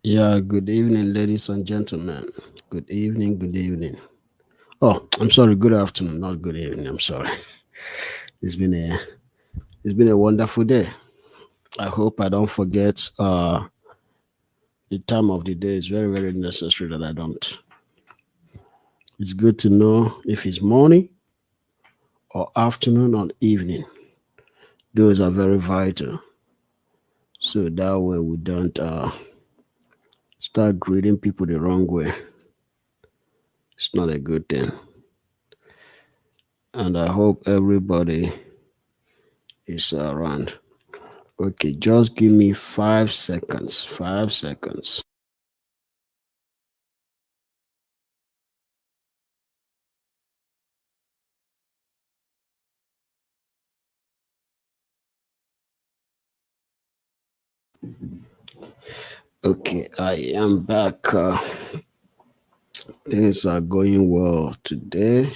Yeah, good evening, ladies and gentlemen. Good evening, good evening. Oh, I'm sorry, good afternoon, not good evening. I'm sorry. It's been a it's been a wonderful day. I hope I don't forget the time of the day is very, very necessary that I don't. It's good to know if it's morning or afternoon or evening. Those are very vital. So that way we don't start greeting people the wrong way. It's not a good thing. And I hope everybody is around. Okay, just give me 5 seconds. 5 seconds. Okay, I am back. Things are going well today,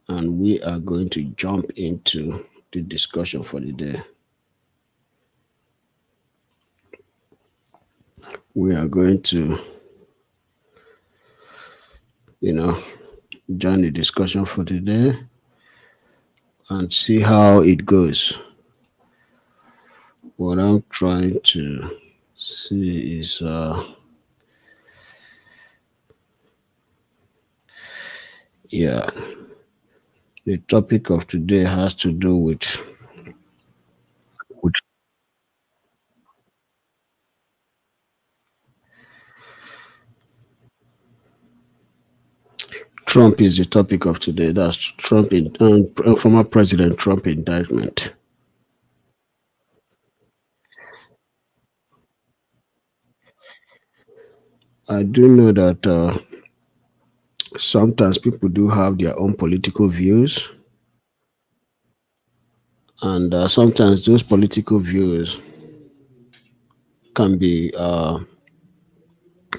and we are going to jump into the discussion for the day. We are going to, you know, join the discussion for today and see how it goes. What I'm trying to see is, yeah, the topic of today has to do with Trump is the topic of today. That's Trump in former President Trump indictment. I do know that sometimes people do have their own political views, and sometimes those political views can be uh,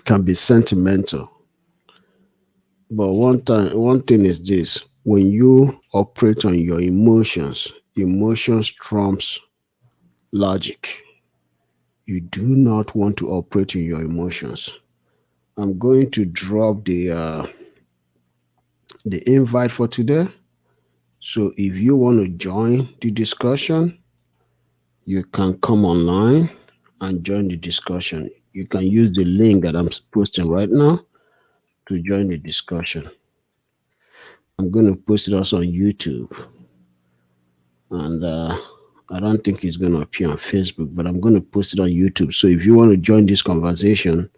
can be sentimental. But one thing is this: when you operate on your emotions, emotions trumps logic. You do not want to operate in your emotions. I'm going to drop the invite for today. So if you want to join the discussion, you can come online and join the discussion. You can use the link that I'm posting right now to join the discussion. I'm going to post it also on YouTube, and I don't think it's going to appear on Facebook, but I'm going to post it on YouTube. So if you want to join this conversation,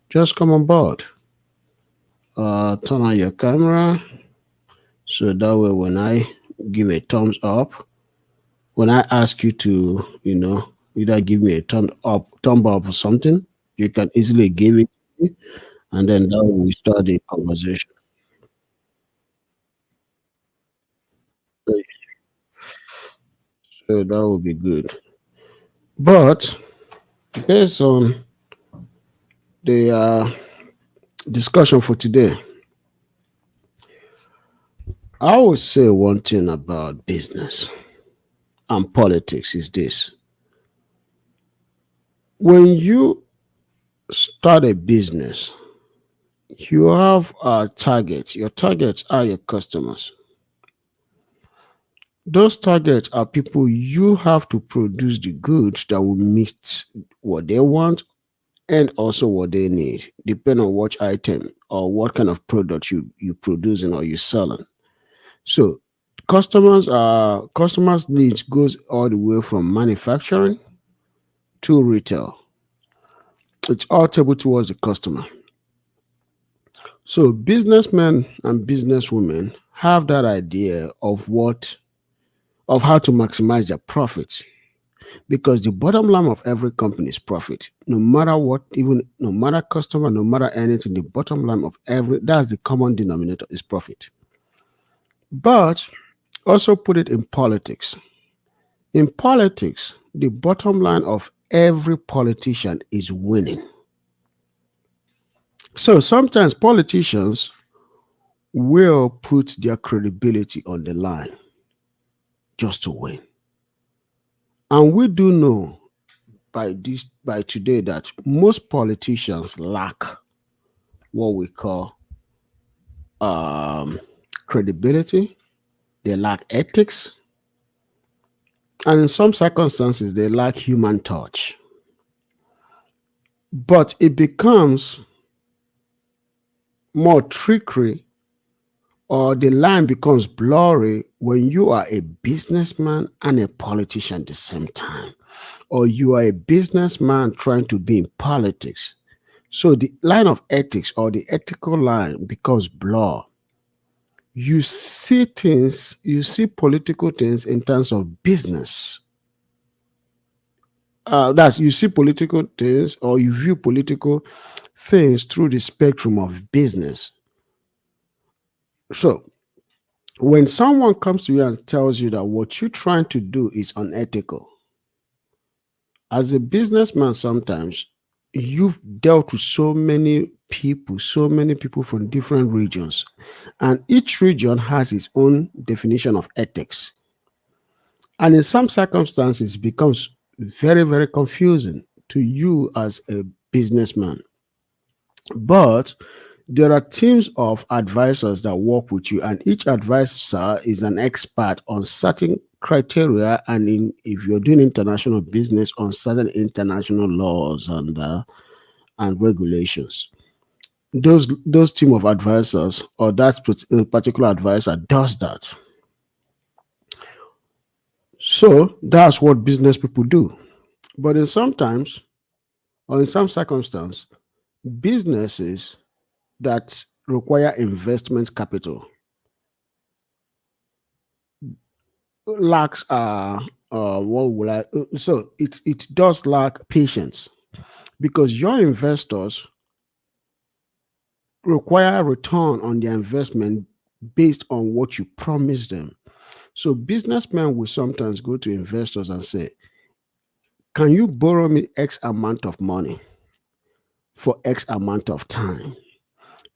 just come on board. Turn on your camera so that way when I give a thumbs up, when I ask you to, either give me a thumb up or something, you can easily give it to me, and then that will start the conversation. So so that will be good. But based on the discussion for today, I would say one thing about business and politics is this: when you start a business, you have a target. Your targets are your customers. Those targets are people you have to produce the goods that will meet what they want and also what they need, depending on what item or what kind of product you producing or you selling. So customers needs goes all the way from manufacturing to retail. It's all table towards the customer. So businessmen and businesswomen have that idea of how to maximize their profits, because the bottom line of every company is profit. No matter what, even no matter customer, no matter anything, the bottom line of every that's the common denominator is profit. But also put it in politics. In politics, the bottom line of every politician is winning. So sometimes politicians will put their credibility on the line just to win. And we do know by today that most politicians lack what we call um, credibility. They lack ethics, and in some circumstances, they lack human touch. But it becomes more trickery, or the line becomes blurry when you are a businessman and a politician at the same time, or you are a businessman trying to be in politics. So the line of ethics or the ethical line becomes blur. You see political things in terms of business. That's you see political things or you view political things through the spectrum of business. So when someone comes to you and tells you that what you're trying to do is unethical, as a businessman, sometimes you've dealt with so many people from different regions, and each region has its own definition of ethics. And in some circumstances, it becomes very, very confusing to you as a businessman. But there are teams of advisors that work with you, and each advisor is an expert on certain criteria. And if you're doing international business, on certain international laws and regulations. Those team of advisors or that particular advisor does that. So that's what business people do. But in sometimes or in some circumstance, businesses that require investment capital lacks what will I so it does lack patience, because your investors require return on their investment based on what you promise them. So businessmen will sometimes go to investors and say, can you borrow me X amount of money for X amount of time?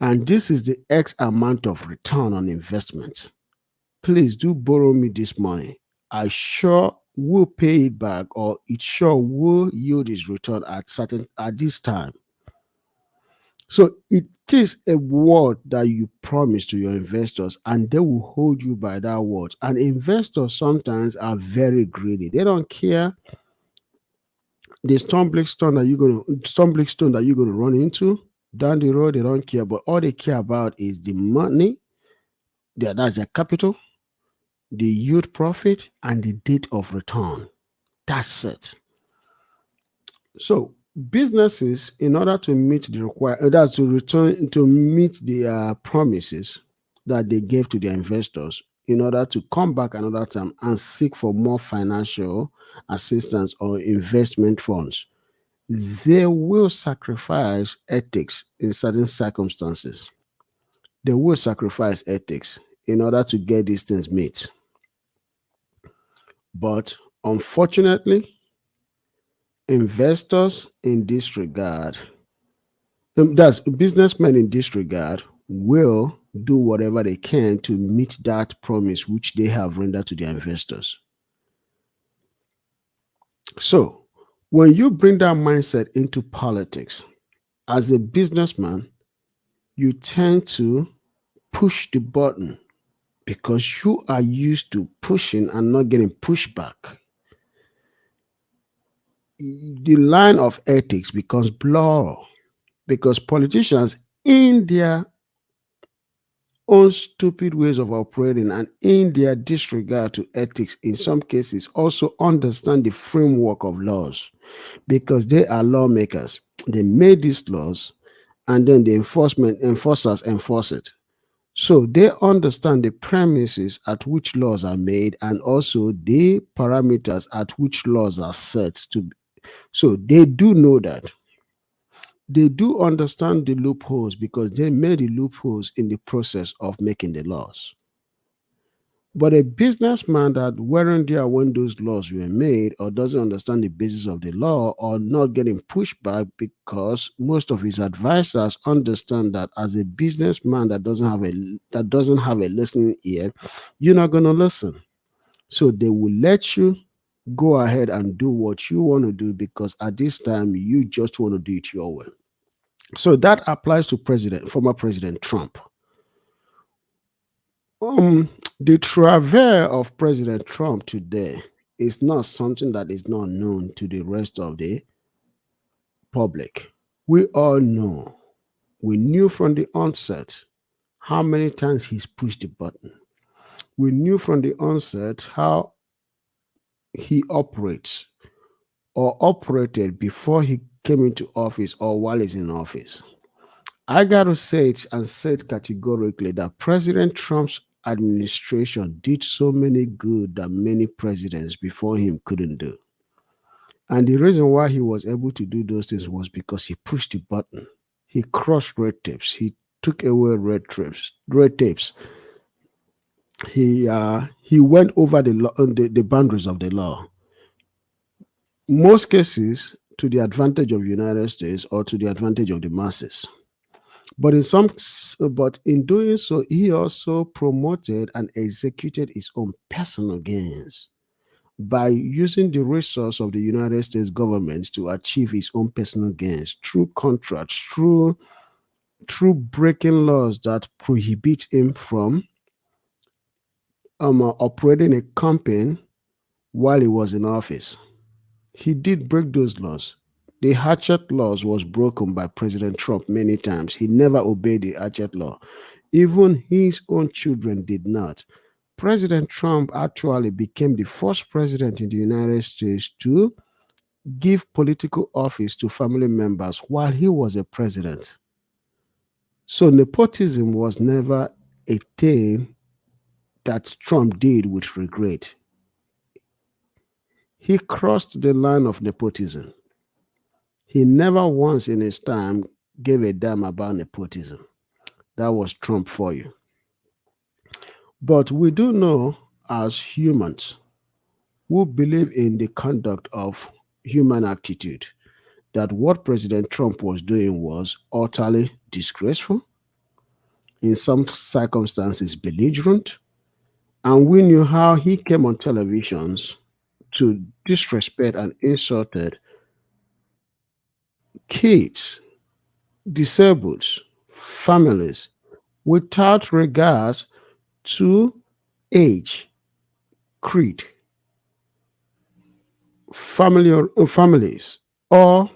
And this is the X amount of return on investment. Please do borrow me this money. I sure will pay it back, or it sure will yield its return at this time. So it is a word that you promise to your investors, and they will hold you by that word. And investors sometimes are very greedy. They don't care the stumbling stone that you're gonna run into down the road. They don't care, but all they care about is the money. That's their capital, the yield profit, and the date of return. That's it. So businesses, in order to meet the that's to return to meet the promises that they gave to their investors, in order to come back another time and seek for more financial assistance or investment funds, they will sacrifice ethics in certain circumstances. They will sacrifice ethics in order to get these things met. But unfortunately, investors in this regard, that's businessmen in this regard, will do whatever they can to meet that promise which they have rendered to their investors. So, when you bring that mindset into politics, as a businessman, you tend to push the button because you are used to pushing and not getting pushback. The line of ethics becomes blurred because politicians, in their own stupid ways of operating and in their disregard to ethics, in some cases, also understand the framework of laws because they are lawmakers. They made these laws, and then the enforcers enforce it. So they understand the premises at which laws are made and also the parameters at which laws are set to. So they do know that. They do understand the loopholes because they made the loopholes in the process of making the laws. But a businessman that weren't there when those laws were made, or doesn't understand the basis of the law, or not getting pushed back because most of his advisors understand that as a businessman that doesn't have a listening ear, you're not gonna listen. So they will let you Go ahead and do what you want to do because at this time you just want to do it your way. So that applies to former President Trump. Um, the travail of President Trump today is not something that is not known to the rest of the public. We all know. We knew from the onset how many times he's pushed the button. We knew from the onset how he operates or operated before he came into office or while he's in office. I got to say it and say it categorically that President Trump's administration did so many good that many presidents before him couldn't do. And the reason why he was able to do those things was because he pushed the button. He crushed red tapes. He took away red tapes. He went over the boundaries of the law. Most cases to the advantage of the United States or to the advantage of the masses. But in doing so, he also promoted and executed his own personal gains by using the resource of the United States government to achieve his own personal gains through contracts, through breaking laws that prohibit him from operating a company while he was in office. He did break those laws. The hatchet laws was broken by President Trump many times. He never obeyed the hatchet law. Even his own children did not. President Trump actually became the first president in the United States to give political office to family members while he was a president. So nepotism was never a thing that Trump did with regret. He crossed the line of nepotism. He never once in his time gave a damn about nepotism. That was Trump for you. But we do know as humans who believe in the conduct of human attitude that what President Trump was doing was utterly disgraceful, in some circumstances belligerent, and we knew how he came on televisions to disrespect and insulted kids, disabled, families, without regards to age, creed, families, or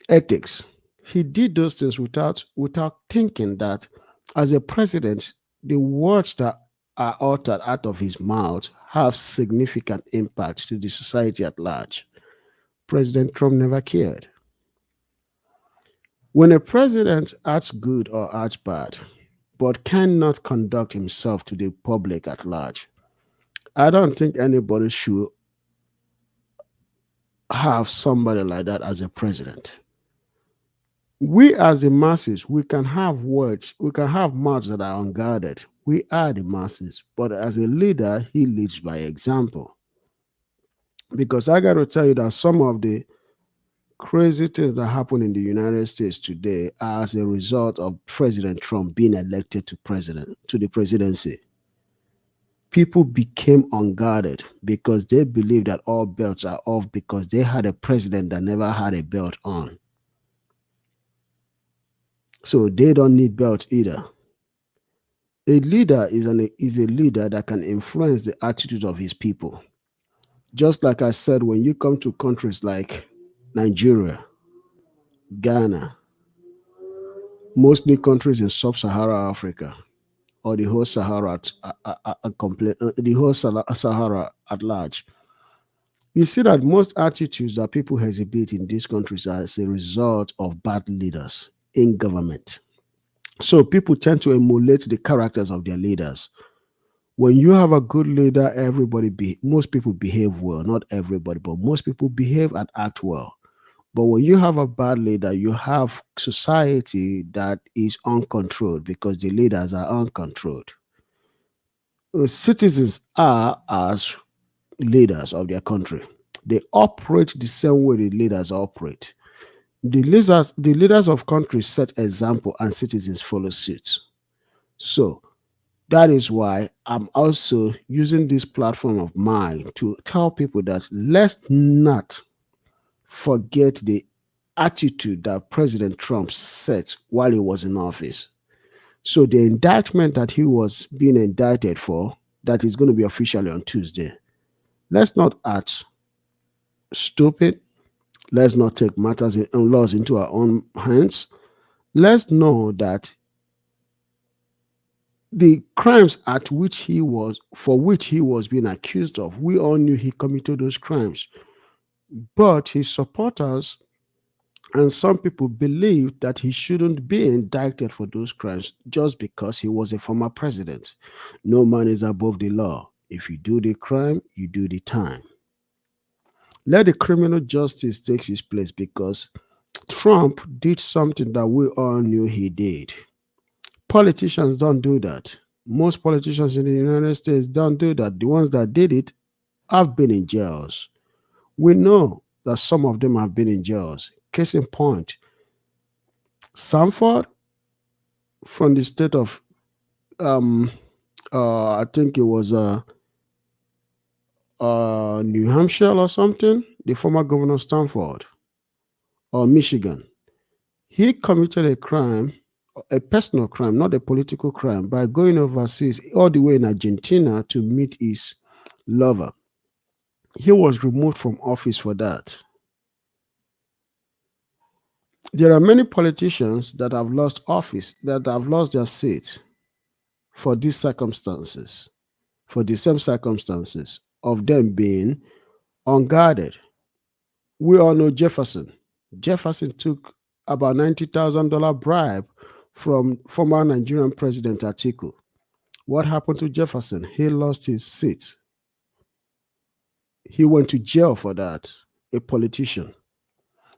ethics. He did those things without thinking that as a president, the words that are uttered out of his mouth have significant impact to the society at large. President Trump never cared. When a president acts good or acts bad, but cannot conduct himself to the public at large, I don't think anybody should have somebody like that as a president. We as the masses, we can have words, we can have mouths that are unguarded. We are the masses, but as a leader, he leads by example. Because I got to tell you that some of the crazy things that happen in the United States today are as a result of President Trump being elected to the presidency. People became unguarded because they believe that all belts are off because they had a president that never had a belt on. So they don't need belts either. A leader is a leader that can influence the attitude of his people. Just like I said, when you come to countries like Nigeria, Ghana, mostly countries in sub-Saharan Africa, or the whole Sahara at large, you see that most attitudes that people exhibit in these countries are as a result of bad leaders in government. So people tend to emulate the characters of their leaders. When you have a good leader, most people behave well. Not everybody, but most people behave and act well. But when you have a bad leader, you have society that is uncontrolled because the leaders are uncontrolled. Citizens are as leaders of their country. They operate the same way the leaders operate. The leaders of countries set example and citizens follow suit. So That is why I'm also using this platform of mine to tell people that let's not forget the attitude that President Trump set while he was in office. So the indictment that he was being indicted for, that is going to be officially on Tuesday. Let's not act stupid. Let's not take matters and laws into our own hands. Let's know that the crimes at which he was for which he was being accused of, we all knew he committed those crimes. But his supporters and some people believed that he shouldn't be indicted for those crimes just because he was a former president. No man is above the law. If you do the crime, you do the time. Let the criminal justice take its place because Trump did something that we all knew he did. Politicians don't do that. Most politicians in the United States don't do that. The ones that did it have been in jails. We know that some of them have been in jails. Case in point, Sanford from the state of um I think it was New Hampshire or something, the former governor Stanford or Michigan. He committed a crime, a personal crime, not a political crime, by going overseas all the way in Argentina to meet his lover. He was removed from office for that. There are many politicians that have lost office, that have lost their seat for these circumstances, for the same circumstances of them being unguarded. We all know Jefferson. Jefferson took about $90,000 bribe from former Nigerian President Atiku. What happened to Jefferson? He lost his seat. He went to jail for that, a politician.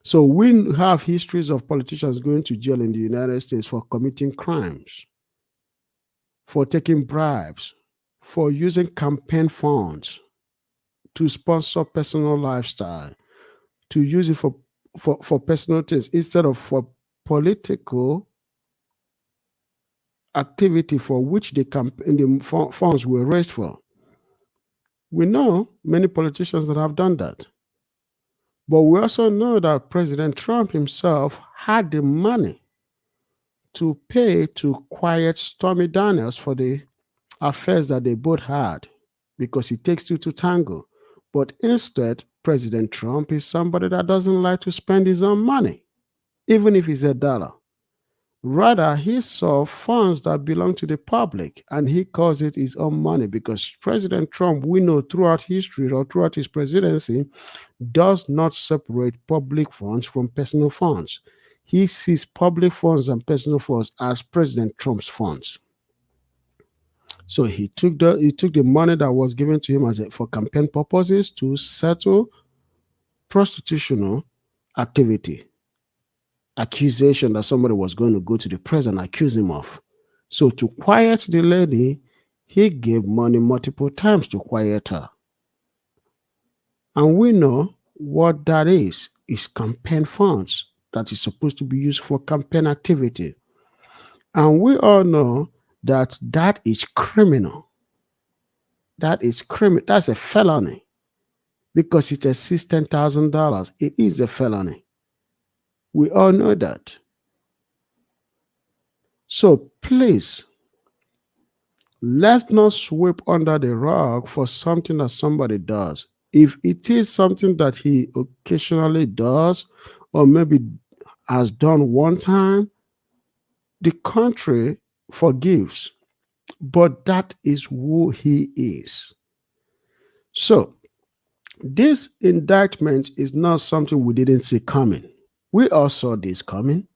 So we have histories of politicians going to jail in the United States for committing crimes, for taking bribes, for using campaign funds to sponsor personal lifestyle, to use it for personal things instead of for political activity for which the funds were raised for. We know many politicians that have done that. But we also know that President Trump himself had the money to pay to quiet Stormy Daniels for the affairs that they both had because it takes two to tango. But instead, President Trump is somebody that doesn't like to spend his own money, even if it's a dollar. Rather, he saw funds that belong to the public and he calls it his own money because President Trump, we know throughout history or throughout his presidency, does not separate public funds from personal funds. He sees public funds and personal funds as President Trump's funds. So he took the money that was given to him for campaign purposes to settle prostitutional activity, accusation that somebody was going to go to the press and accuse him of. So to quiet the lady, he gave money multiple times to quiet her. And we know what that is campaign funds that is supposed to be used for campaign activity. And we all know that that is criminal. That is criminal. That's a felony because it exceeds $10,000. It is a felony. We all know that. So please, let's not sweep under the rug for something that somebody does. If it is something that he occasionally does, or maybe has done one time, the country forgives. But that is who he is. So, this indictment is not something we didn't see coming. We all saw this coming.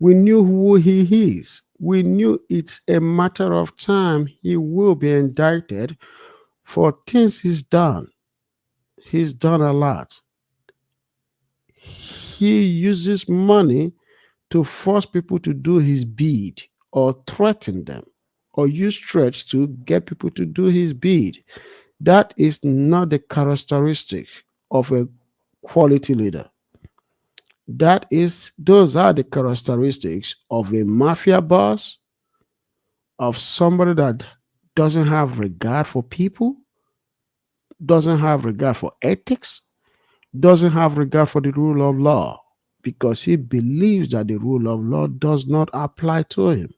We knew who he is. We knew it's a matter of time he will be indicted for things he's done. He's done a lot. He uses money to force people to do his bid or threaten them or use threats to get people to do his bid. That is not the characteristic of a quality leader. Those are the characteristics of a mafia boss of somebody that doesn't have regard for people, doesn't have regard for ethics, doesn't have regard for the rule of law, because he believes that the rule of law does not apply to him.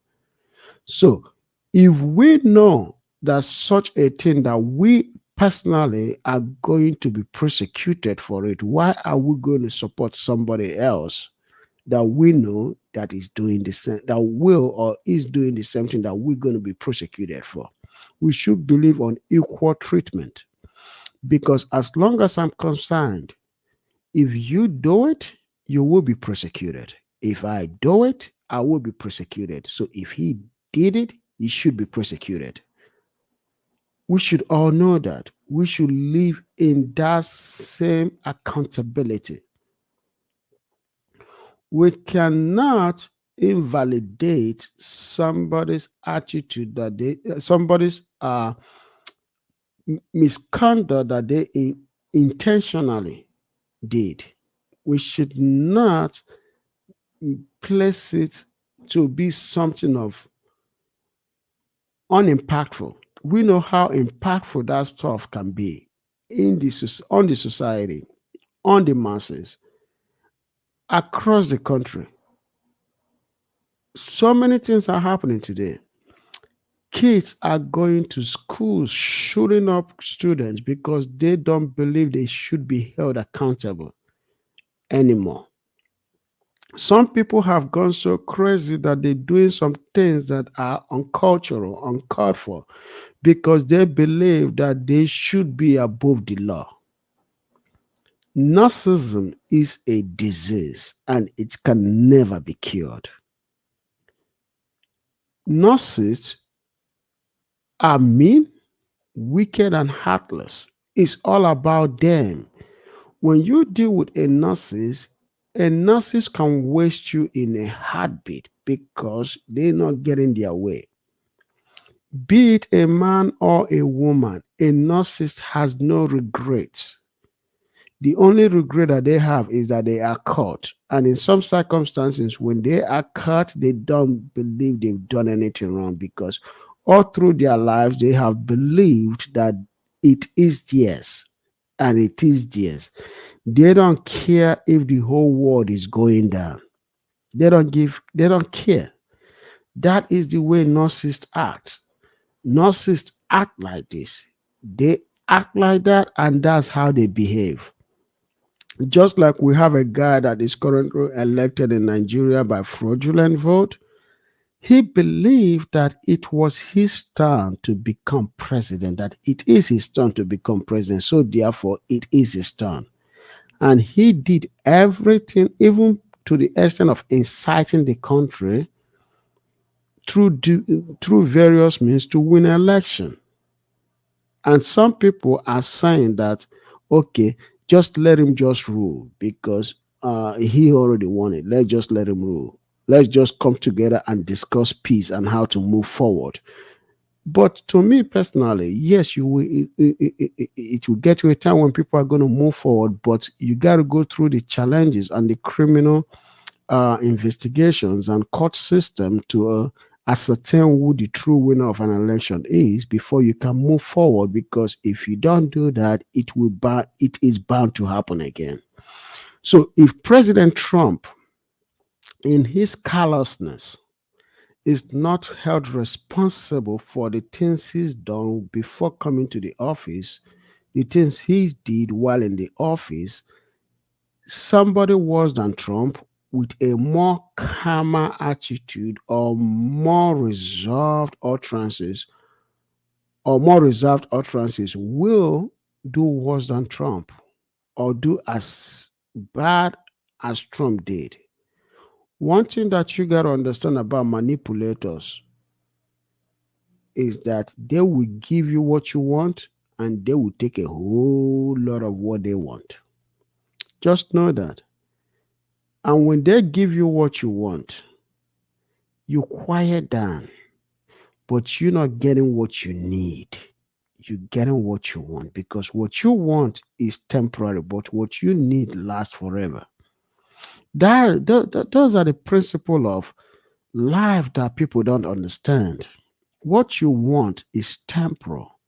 So, if we know that such a thing that we personally are going to be persecuted for it, why are we going to support somebody else that we know that is doing the same, that will or is doing the same thing that we're going to be persecuted for? We should believe on equal treatment, because as long as I'm concerned, if you do it, you will be persecuted. If I do it, I will be persecuted. So if he did it, he should be persecuted. We should all know that. We should live in that same accountability. We cannot invalidate somebody's attitude that somebody's misconduct that they intentionally did. We should not place it to be something of unimpactful. We know how impactful that stuff can be on the society, on the masses, across the country. So many things are happening today. Kids are going to schools shooting up students because they don't believe they should be held accountable anymore. Some people have gone so crazy that they're doing some things that are uncultural, uncalled for, because they believe that they should be above the law. Narcissism is a disease and it can never be cured. Narcissists are mean, wicked, and heartless. It's all about them. When you deal with a narcissist can waste you in a heartbeat because they're not getting their way. Be it a man or a woman, a narcissist has no regrets. The only regret that they have is that they are caught. And in some circumstances, when they are caught, they don't believe they've done anything wrong, because all through their lives, they have believed that it is theirs and it is theirs. They don't care if the whole world is going down. They don't care. That is the way narcissists act. Narcissists act like this. They act like that, and that's how they behave. Just like we have a guy that is currently elected in Nigeria by fraudulent vote, he believed that it was his turn to become president, that it is his turn to become president. So therefore, it is his turn. And he did everything, even to the extent of inciting the country through various means to win an election. And some people are saying that, okay, just let him just rule because he already won it. Let's just let him rule. Let's just come together and discuss peace and how to move forward. But to me personally, yes, you will. It will get to a time when people are going to move forward, but you got to go through the challenges and the criminal investigations and court system to ascertain who the true winner of an election is before you can move forward. Because if you don't do that, it is bound to happen again. So if President Trump, in his callousness, is not held responsible for the things he's done before coming to the office, the things he did while in the office, somebody worse than Trump with a more calmer attitude or more reserved utterances will do worse than Trump or do as bad as Trump did. One thing that you got to understand about manipulators is that they will give you what you want and they will take a whole lot of what they want. Just know that. And when they give you what you want, you quiet down, but you're not getting what you need. You're getting what you want, because what you want is temporary, but what you need lasts forever. Those are the principle of life that people don't understand. What you want is temporal,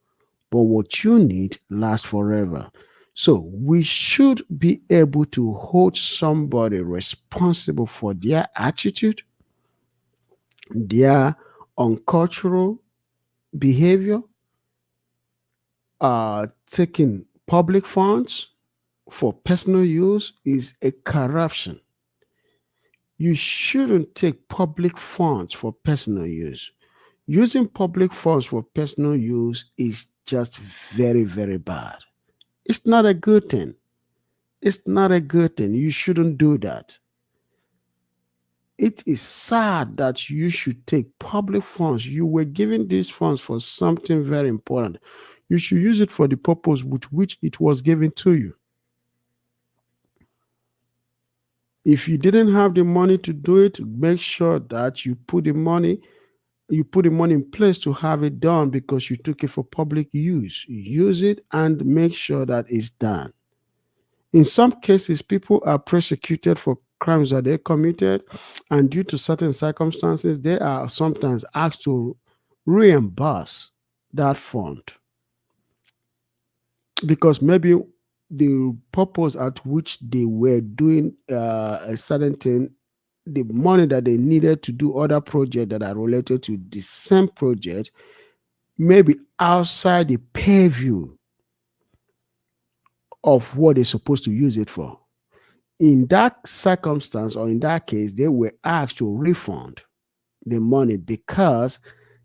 but what you need lasts forever. So we should be able to hold somebody responsible for their attitude, their uncultural behavior, taking public funds for personal use is a corruption. You shouldn't take public funds for personal use. Using public funds for personal use is just very, very bad. It's not a good thing. It's not a good thing. You shouldn't do that. It is sad that you should take public funds. You were given these funds for something very important. You should use it for the purpose with which it was given to you. If you didn't have the money to do it, make sure that you put the money in place to have it done because you took it for public use. Use it and make sure that it's done. In some cases, people are prosecuted for crimes that they committed, and due to certain circumstances, they are sometimes asked to reimburse that fund because maybe the purpose at which they were doing a certain thing, the money that they needed to do other projects that are related to the same project, maybe outside the purview of what they're supposed to use it for. In that circumstance or in that case, they were asked to refund the money because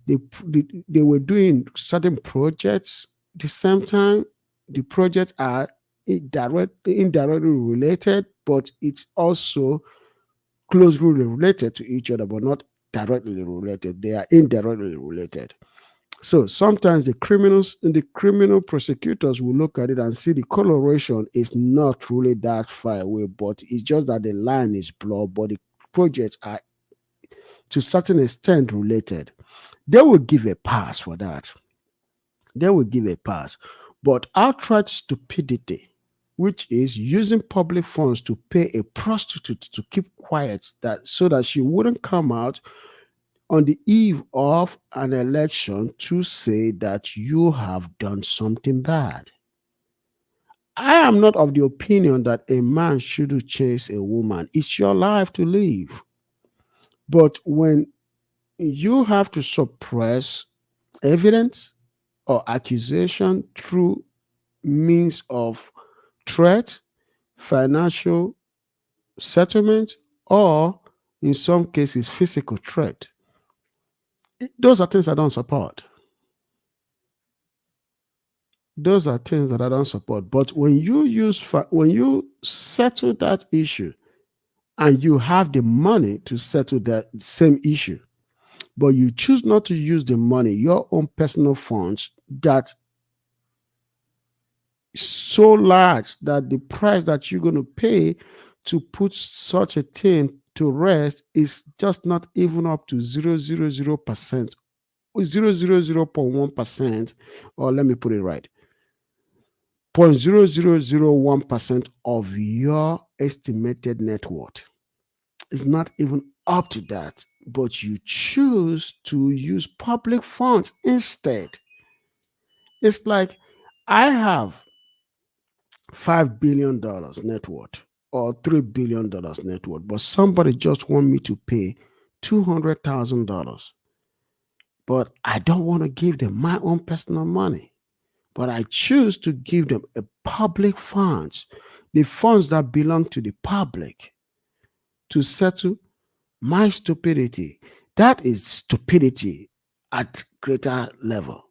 they were doing certain projects the same time. The projects are indirectly related, but it's also closely related to each other, but not directly related. They are indirectly related. So sometimes the criminal prosecutors will look at it and see the coloration is not really that far away, but it's just that the line is blurred, but the projects are to a certain extent related. They will give a pass for that. They will give a pass. But outright stupidity, which is using public funds to pay a prostitute to keep quiet that so that she wouldn't come out on the eve of an election to say that you have done something bad. I am not of the opinion that a man should chase a woman. It's your life to live. But when you have to suppress evidence or accusation through means of threat, financial settlement, or in some cases, physical threat, those are things I don't support. Those are things that I don't support. But when you settle that issue and you have the money to settle that same issue, but you choose not to use the money, your own personal funds, that is so large that the price that you're going to pay to put such a thing to rest is just not even up to 0.000%, 0.000.1%, or let me put it right, 0.0001% of your estimated net worth. It's not even up to that, but you choose to use public funds instead. It's like I have $5 billion net worth or $3 billion net worth, but somebody just want me to pay $200,000, but I don't want to give them my own personal money. But I choose to give them a public funds, the funds that belong to the public, to settle my stupidity. That is stupidity at greater level.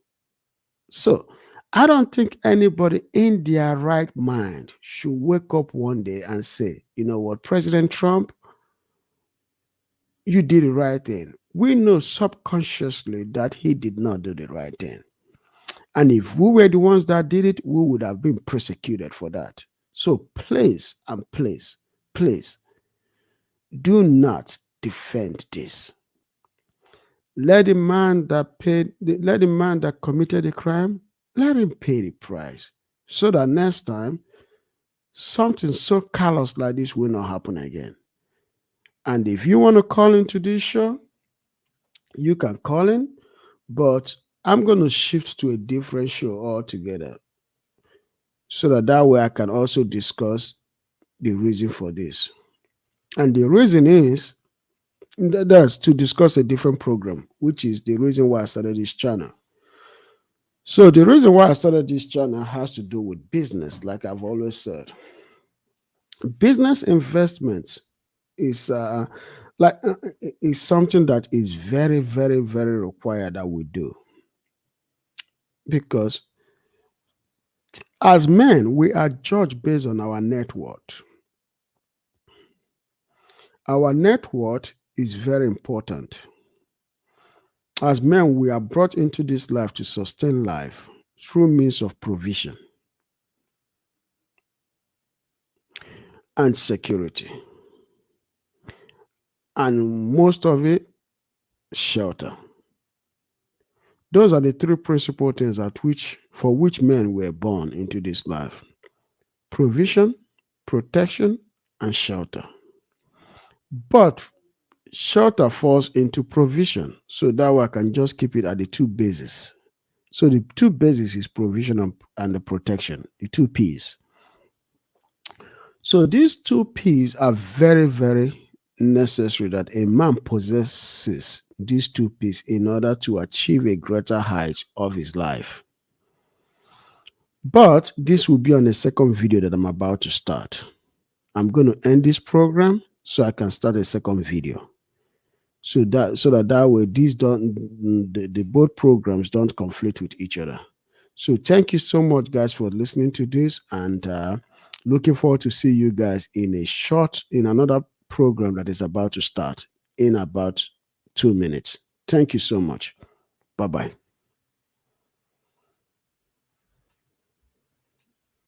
So I don't think anybody in their right mind should wake up one day and say, you know what, President Trump, you did the right thing. We know subconsciously that he did not do the right thing. And if we were the ones that did it, we would have been prosecuted for that. So please and please do not defend this. Let the man that committed the crime, let him pay the price. So that next time something so callous like this will not happen again. And if you want to call into this show, you can call in. But I'm going to shift to a different show altogether so that way I can also discuss the reason for this. And the reason is that's to discuss a different program, which is the reason why I started this channel. So the reason why I started this channel has to do with business, like I've always said. Business investments is is something that is very, very, very required that we do, because as men we are judged based on our net worth. Our net worth is very important. As men, we are brought into this life to sustain life through means of provision and security, and most of it, shelter. Those are the three principal things for which men were born into this life: provision, protection, and shelter. But shelter falls into provision, so that way I can just keep it at the two bases. So the two bases is provision and the protection, the two P's. So these two P's are very, very necessary that a man possesses these two P's in order to achieve a greater height of his life. But this will be on a second video that I'm about to start. I'm going to end this program so I can start a second video. So that way the both programs don't conflict with each other. So thank you so much, guys, for listening to this, and looking forward to see you guys in another program that is about to start in about 2 minutes. Thank you so much. Bye-bye.